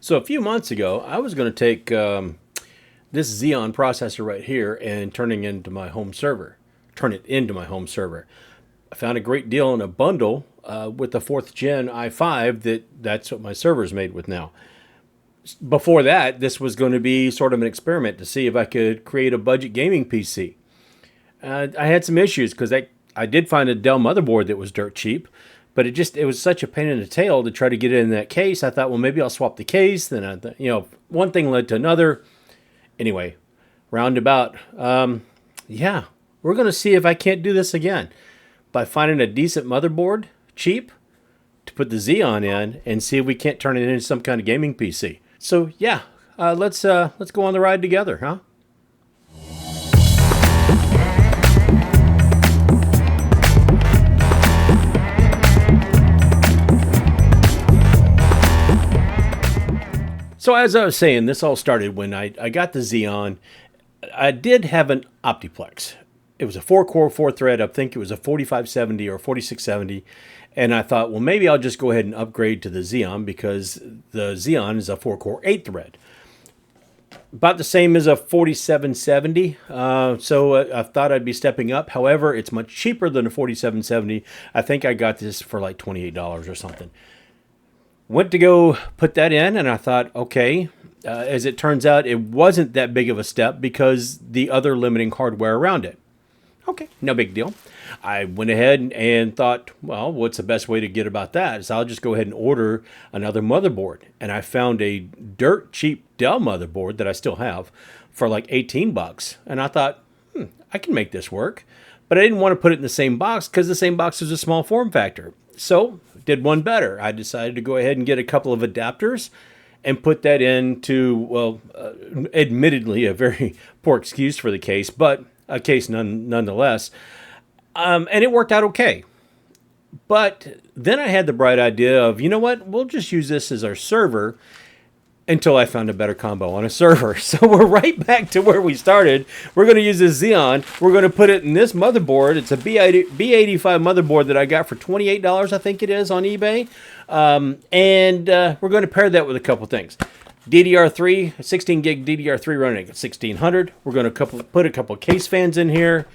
So a few months ago, I was going to take this Xeon processor right here and turn it into my home server. I found a great deal in a bundle with the 4th gen i5 that's what my server is made with now. Before that, this was going to be sort of an experiment to see if I could create a budget gaming PC. I had some issues because I did find a Dell motherboard that was dirt cheap, but it was such a pain in the tail to try to get it in that case. I thought, well, maybe I'll swap the case. Then one thing led to another. Anyway, roundabout. Yeah, we're gonna see if I can't do this again by finding a decent motherboard, cheap, to put the Xeon in, and see if we can't turn it into some kind of gaming PC. So yeah, let's go on the ride together, huh? So as I was saying, this all started when I got the Xeon. I did have an Optiplex. It was a 4-core, 4-thread. I think it was a 4570 or 4670. And I thought, well, maybe I'll just go ahead and upgrade to the Xeon because the Xeon is a 4-core, 8-thread. About the same as a 4770. So I thought I'd be stepping up. However, it's much cheaper than a 4770. I think I got this for like $28 or something. Went to go put that in, and I thought, okay, as it turns out, it wasn't that big of a step because the other limiting hardware around it. Okay, no big deal. I went ahead and thought, well, what's the best way to get about that? So I'll just go ahead and order another motherboard. And I found a dirt cheap Dell motherboard that I still have for like 18 bucks. And I thought, I can make this work. But I didn't want to put it in the same box because the same box is a small form factor. So did one better. I decided to go ahead and get a couple of adapters and put that into, well, admittedly a very poor excuse for the case, but a case nonetheless. And it worked out okay. But then I had the bright idea of, you know what, we'll just use this as our server until I found a better combo on a server. So we're right back to where we started. We're going to use this Xeon. We're going to put it in this motherboard. It's a B85 motherboard that I got for $28, I think it is, on eBay. And we're going to pair that with a couple things. DDR3, 16 gig DDR3 running at 1600. We're going to put a couple case fans in here.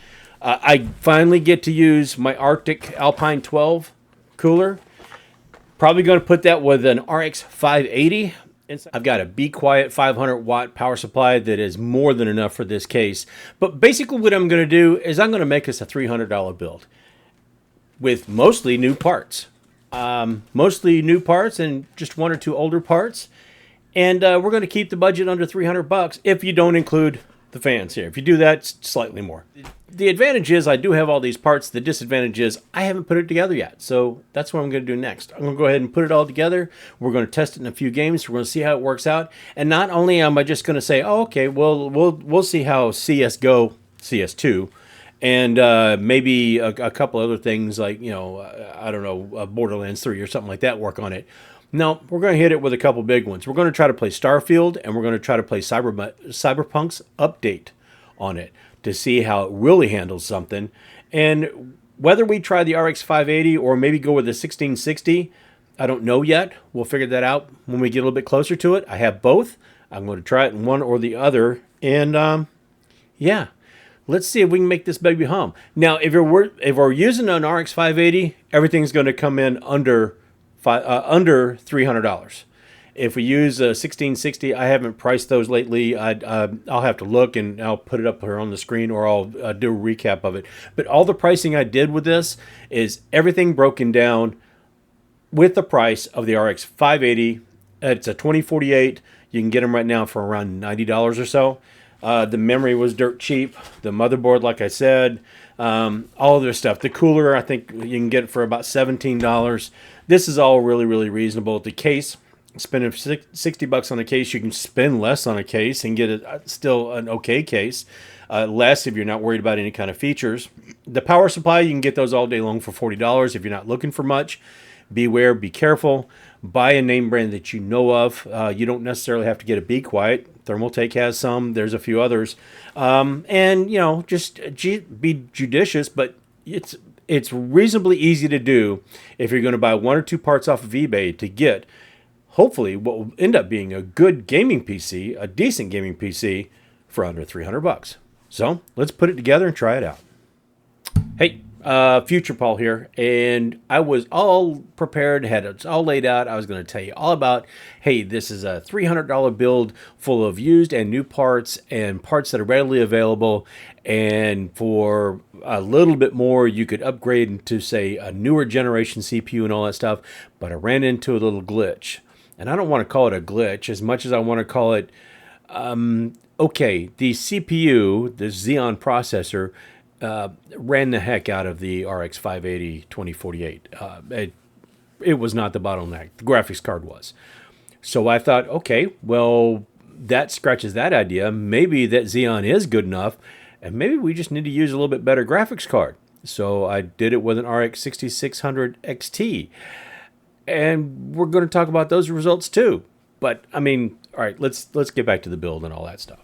I finally get to use my Arctic Alpine 12 cooler. Probably going to put that with an RX 580. I've got a Be Quiet 500 watt power supply that is more than enough for this case. But basically what I'm going to do is I'm going to make this a $300 build with mostly new parts. Mostly new parts and just one or two older parts. And we're going to keep the budget under 300 bucks if you don't include the fans here. If you do that, it's slightly more. The advantage is I do have all these parts. The disadvantage is I haven't put it together yet. So that's what I'm going to do next. I'm going to go ahead and put it all together. We're going to test it in a few games. We're going to see how it works out. And not only am I just going to say, oh, okay, well, we'll see how CSGO, CS2, and maybe a couple other things like, I don't know, Borderlands 3 or something like that work on it. No, we're going to hit it with a couple big ones. We're going to try to play Starfield, and we're going to try to play Cyberpunk's update on it to see how it really handles something. And whether we try the RX 580 or maybe go with the 1660, I don't know yet. We'll figure that out when we get a little bit closer to it. I have both. I'm going to try it in one or the other. And yeah, let's see if we can make this baby hum. Now, if we're using an RX 580, everything's going to come in under $300. If we use a 1660, I haven't priced those lately. I'll have to look and I'll put it up here on the screen, or I'll do a recap of it. But all the pricing I did with this is everything broken down with the price of the RX 580. It's a 2048. You can get them right now for around $90 or so. The memory was dirt cheap. The motherboard, like I said, all of their stuff. The cooler, I think you can get it for about $17. This is all really, really reasonable. The case, spending 60 bucks on a case, you can spend less on a case and get still an okay case. Less if you're not worried about any kind of features. The power supply, you can get those all day long for $40 if you're not looking for much. Beware, be careful. Buy a name brand that you know of. You don't necessarily have to get a Be Quiet. Thermaltake has some. There's a few others. And, just be judicious, but it's reasonably easy to do if you're going to buy one or two parts off of eBay to get hopefully what will end up being a good gaming PC, a decent gaming PC for under 300 bucks. So let's put it together and try it out. Hey, Future Paul here, and I was all prepared, had it all laid out. I was going to tell you all about, hey, this is a $300 build full of used and new parts and parts that are readily available. And for a little bit more, you could upgrade into, say, a newer generation CPU and all that stuff. But I ran into a little glitch. And I don't want to call it a glitch as much as I want to call it, okay, the CPU, the Xeon processor, ran the heck out of the RX 580 2048. It was not the bottleneck. The graphics card was. So I thought, okay, well, that scratches that idea. Maybe that Xeon is good enough, and maybe we just need to use a little bit better graphics card. So I did it with an RX 6600 XT. And we're going to talk about those results too. But, I mean, all right, let's get back to the build and all that stuff.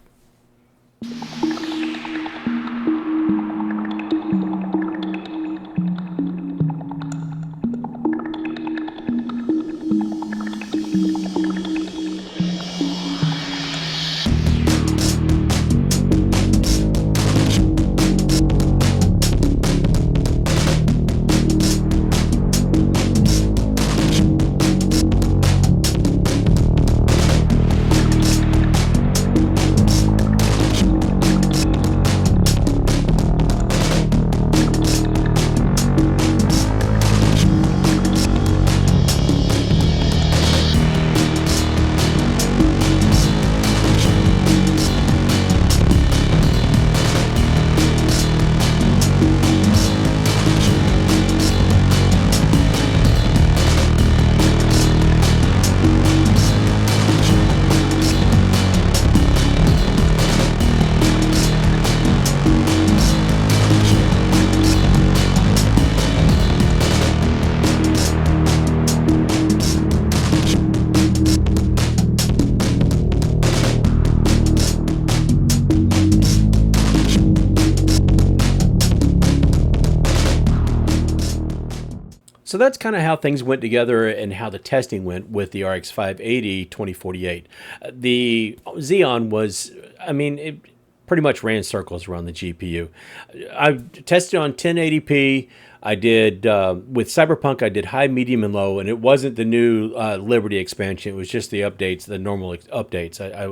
So that's kind of how things went together and how the testing went with the RX 580 2048. The Xeon was, I mean, it pretty much ran circles around the GPU. I tested on 1080p. I did, with Cyberpunk, I did high, medium, and low, and it wasn't the new Liberty expansion. It was just the updates, the normal updates. I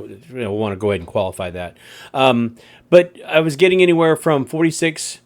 want to go ahead and qualify that. But I was getting anywhere from 46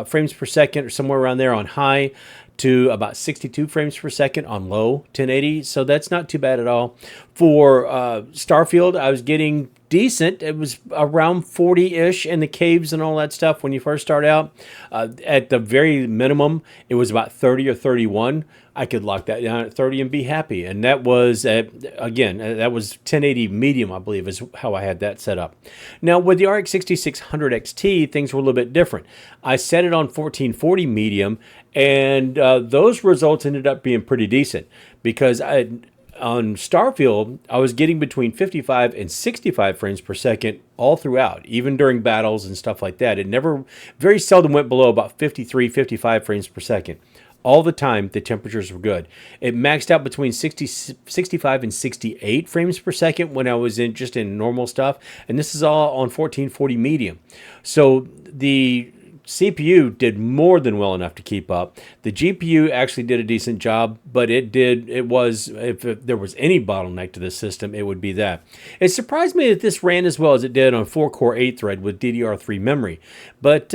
frames per second or somewhere around there on high to about 62 frames per second on low 1080. So that's not too bad at all. For Starfield, I was getting decent. It was around 40-ish in the caves and all that stuff when you first start out. At the very minimum, it was about 30 or 31. I could lock that down at 30 and be happy. And that was, again, that was 1080 medium, I believe, is how I had that set up. Now, with the RX 6600 XT, things were a little bit different. I set it on 1440 medium, and those results ended up being pretty decent because on Starfield, I was getting between 55 and 65 frames per second all throughout, even during battles and stuff like that. It never, very seldom went below about 53, 55 frames per second. All the time, the temperatures were good. It maxed out between 65 and 68 frames per second when I was just in normal stuff. And this is all on 1440 medium. So the CPU did more than well enough to keep up. The GPU actually did a decent job, but if there was any bottleneck to this system, it would be that. It surprised me that this ran as well as it did on 4-core 8-thread with DDR3 memory. But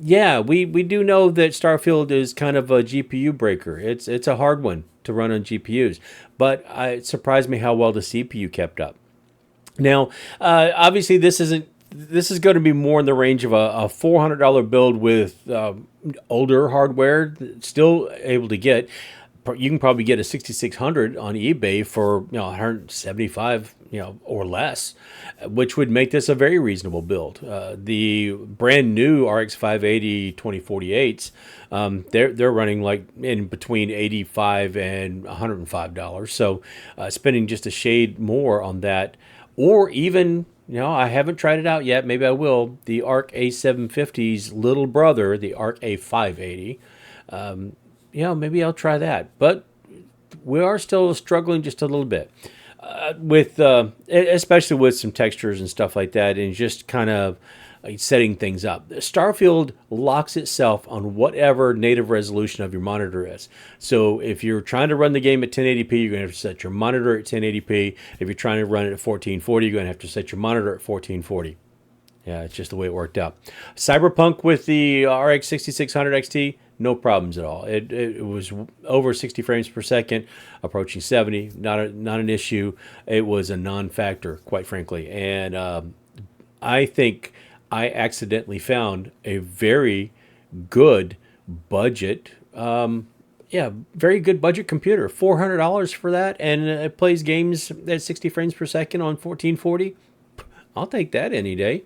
yeah, we do know that Starfield is kind of a GPU breaker. It's a hard one to run on GPUs, but it surprised me how well the CPU kept up. Now, obviously, this is going to be more in the range of a $400 build with older hardware, still able to get. You can probably get a 6600 on eBay for 175 or less, which would make this a very reasonable build. The brand new RX 580 2048s, they're running like in between $85 and $105. So spending just a shade more on that, or even. I haven't tried it out yet. Maybe I will. The ARC A750's little brother, the ARC A580. Maybe I'll try that. But we are still struggling just a little bit. with especially with some textures and stuff like that, and just kind of setting things up. Starfield locks itself on whatever native resolution of your monitor is. So if you're trying to run the game at 1080p, you're going to have to set your monitor at 1080p. If you're trying to run it at 1440, you're going to have to set your monitor at 1440. Yeah, it's just the way it worked out. Cyberpunk with the RX 6600 XT, no problems at all. It was over 60 frames per second, approaching 70. Not an issue. It was a non-factor, quite frankly. And I think I accidentally found a very good budget. Very good budget computer. $400 for that, and it plays games at 60 frames per second on 1440. I'll take that any day.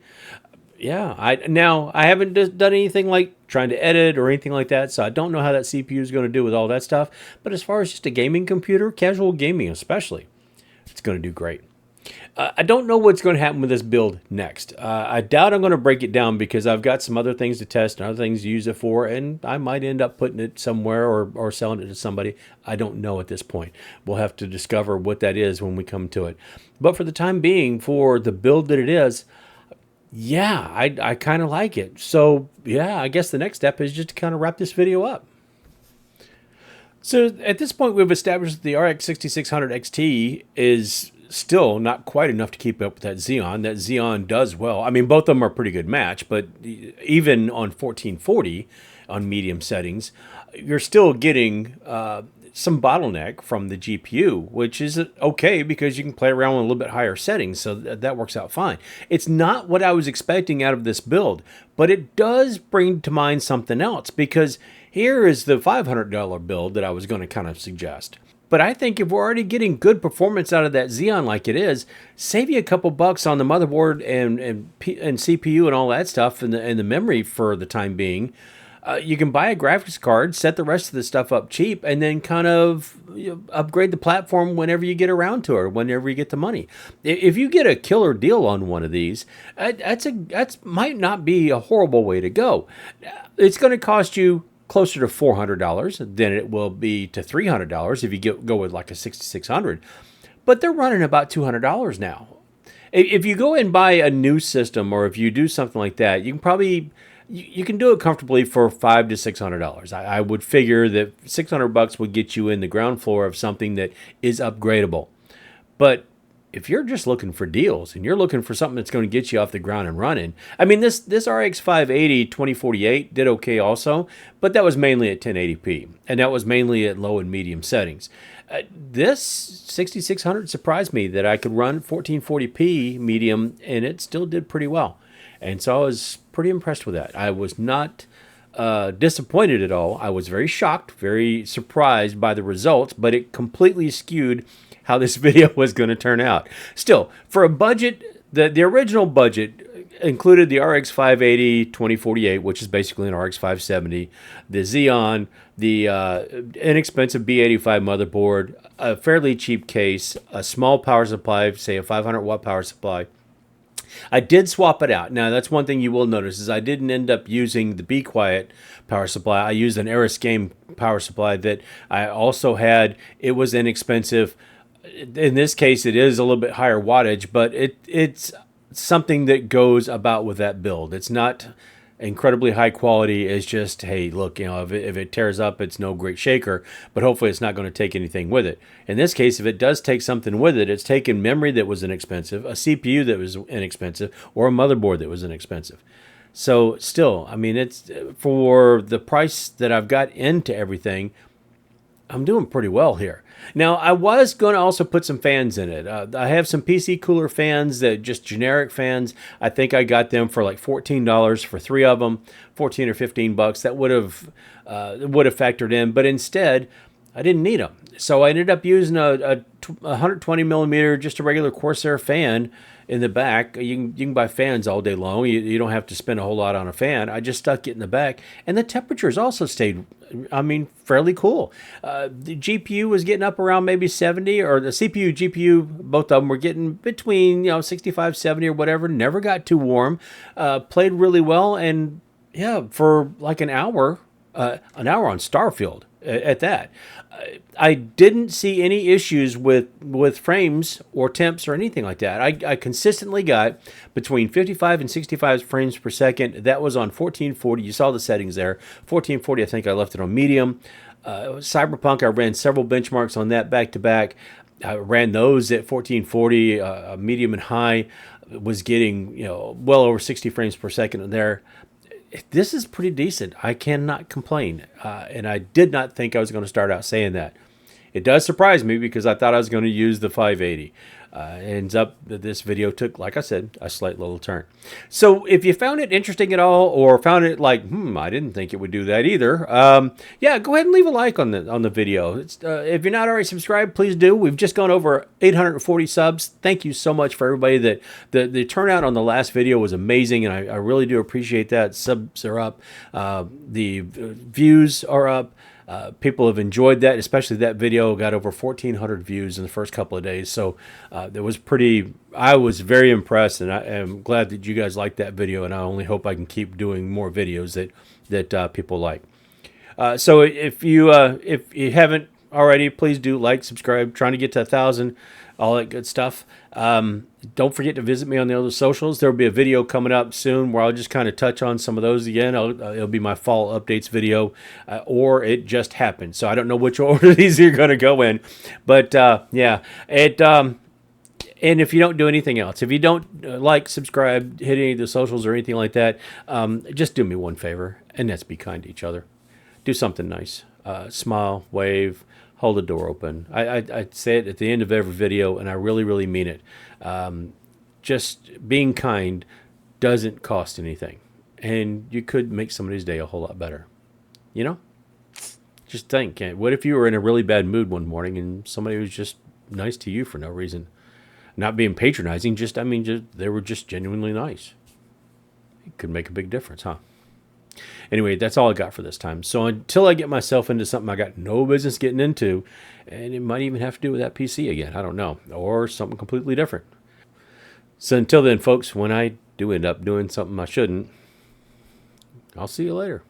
Yeah, I haven't done anything like trying to edit or anything like that, so I don't know how that CPU is going to do with all that stuff. But as far as just a gaming computer, casual gaming especially, it's going to do great. I don't know what's going to happen with this build next. I doubt I'm going to break it down because I've got some other things to test and other things to use it for, and I might end up putting it somewhere or selling it to somebody. I don't know at this point. We'll have to discover what that is when we come to it. But for the time being, for the build that it is, yeah, I kind of like it. So, yeah, I guess the next step is just to kind of wrap this video up. So at this point, we've established that the RX 6600 XT is still not quite enough to keep up with that Xeon. That Xeon does well. I mean, both of them are a pretty good match, but even on 1440 on medium settings, you're still getting some bottleneck from the GPU, which is okay because you can play around with a little bit higher settings, so that works out fine. It's not what I was expecting out of this build, but it does bring to mind something else, because here is the $500 build that I was going to kind of suggest. But I think if we're already getting good performance out of that Xeon like it is, save you a couple bucks on the motherboard and CPU and all that stuff and the memory for the time being. You can buy a graphics card, set the rest of the stuff up cheap, and then kind of upgrade the platform whenever you get around to it, or whenever you get the money. If you get a killer deal on one of these, that's might not be a horrible way to go. It's going to cost you closer to $400 than it will be to $300 if you go with like a 6600. But they're running about $200 now. If you go and buy a new system, or if you do something like that, you can probably... You can do it comfortably for $500 to $600. I would figure that $600 would get you in the ground floor of something that is upgradable. But if you're just looking for deals and you're looking for something that's going to get you off the ground and running, I mean, this RX 580 2048 did okay also, but that was mainly at 1080p, and that was mainly at low and medium settings. This 6600 surprised me that I could run 1440p medium, and it still did pretty well. And so I was pretty impressed with that. I was not disappointed at all. I was very shocked, very surprised by the results, but it completely skewed how this video was going to turn out. Still, for a budget, the original budget included the RX 580 2048, which is basically an RX 570, the Xeon, the inexpensive B85 motherboard, a fairly cheap case, a small power supply, say a 500 watt power supply. I did swap it out. Now, that's one thing you will notice is I didn't end up using the Be Quiet power supply. I used an ESGaming power supply that I also had. It was inexpensive. In this case, it is a little bit higher wattage, but it's something that goes about with that build. It's not incredibly high quality. It's just, hey, look, if it tears up, it's no great shaker, but hopefully it's not going to take anything with it. In this case, if it does take something with it, it's taken memory that was inexpensive, a CPU that was inexpensive, or a motherboard that was inexpensive. So still, I mean, it's for the price that I've got into everything, I'm doing pretty well here. Now, I was going to also put some fans in it. I have some PC cooler fans, that just generic fans. I think I got them for like $14 for 3 of them, 14 or 15 bucks. That would have factored in, but instead, I didn't need them. So I ended up using a 120 millimeter, just a regular Corsair fan in the back. You can buy fans all day long. You don't have to spend a whole lot on a fan. I just stuck it in the back, and the temperatures also stayed, fairly cool. The GPU was getting up around maybe 70, or the CPU, GPU, both of them were getting between 65, 70 or whatever. Never got too warm. Played really well, and yeah, for like an hour on Starfield, at that. I didn't see any issues with frames or temps or anything like that. I consistently got between 55 and 65 frames per second. That was on 1440. You saw the settings there. 1440, I think I left it on medium. Cyberpunk, I ran several benchmarks on that back to back. I ran those at 1440, medium and high. Was getting well over 60 frames per second in there. This is pretty decent. I cannot complain. And I did not think I was going to start out saying that. It does surprise me because I thought I was going to use the 580. Ends up that this video took, like I said, a slight little turn. So if you found it interesting at all, or found it like, I didn't think it would do that either, yeah, go ahead and leave a like on the video. If you're not already subscribed, please do. We've just gone over 840 subs. Thank you so much for everybody that the turnout on the last video was amazing, and I really do appreciate that. Subs are up, the views are up. People have enjoyed that, especially that video got over 1,400 views in the first couple of days. So I was very impressed, and I am glad that you guys liked that video, and I only hope I can keep doing more videos that people like. So if you haven't already, please do like, subscribe. Trying to get to 1,000, all that good stuff. Don't forget to visit me on the other socials. There will be a video coming up soon where I'll just kind of touch on some of those again. It'll be my fall updates video, or it just happened. So I don't know which order these are going to go in, but yeah, and if you don't do anything else, if you don't like, subscribe, hit any of the socials or anything like that, just do me one favor, and that's be kind to each other. Do something nice. Smile, wave, hold the door open. I say it at the end of every video, and I really, really mean it. Just being kind doesn't cost anything, and you could make somebody's day a whole lot better. Just think, what if you were in a really bad mood one morning and somebody was just nice to you for no reason? Not being patronizing, they were just genuinely nice. It could make a big difference, huh? Anyway, that's all I got for this time. So until I get myself into something I got no business getting into, and it might even have to do with that PC again, I don't know, or something completely different. So until then, folks, when I do end up doing something I shouldn't, I'll see you later.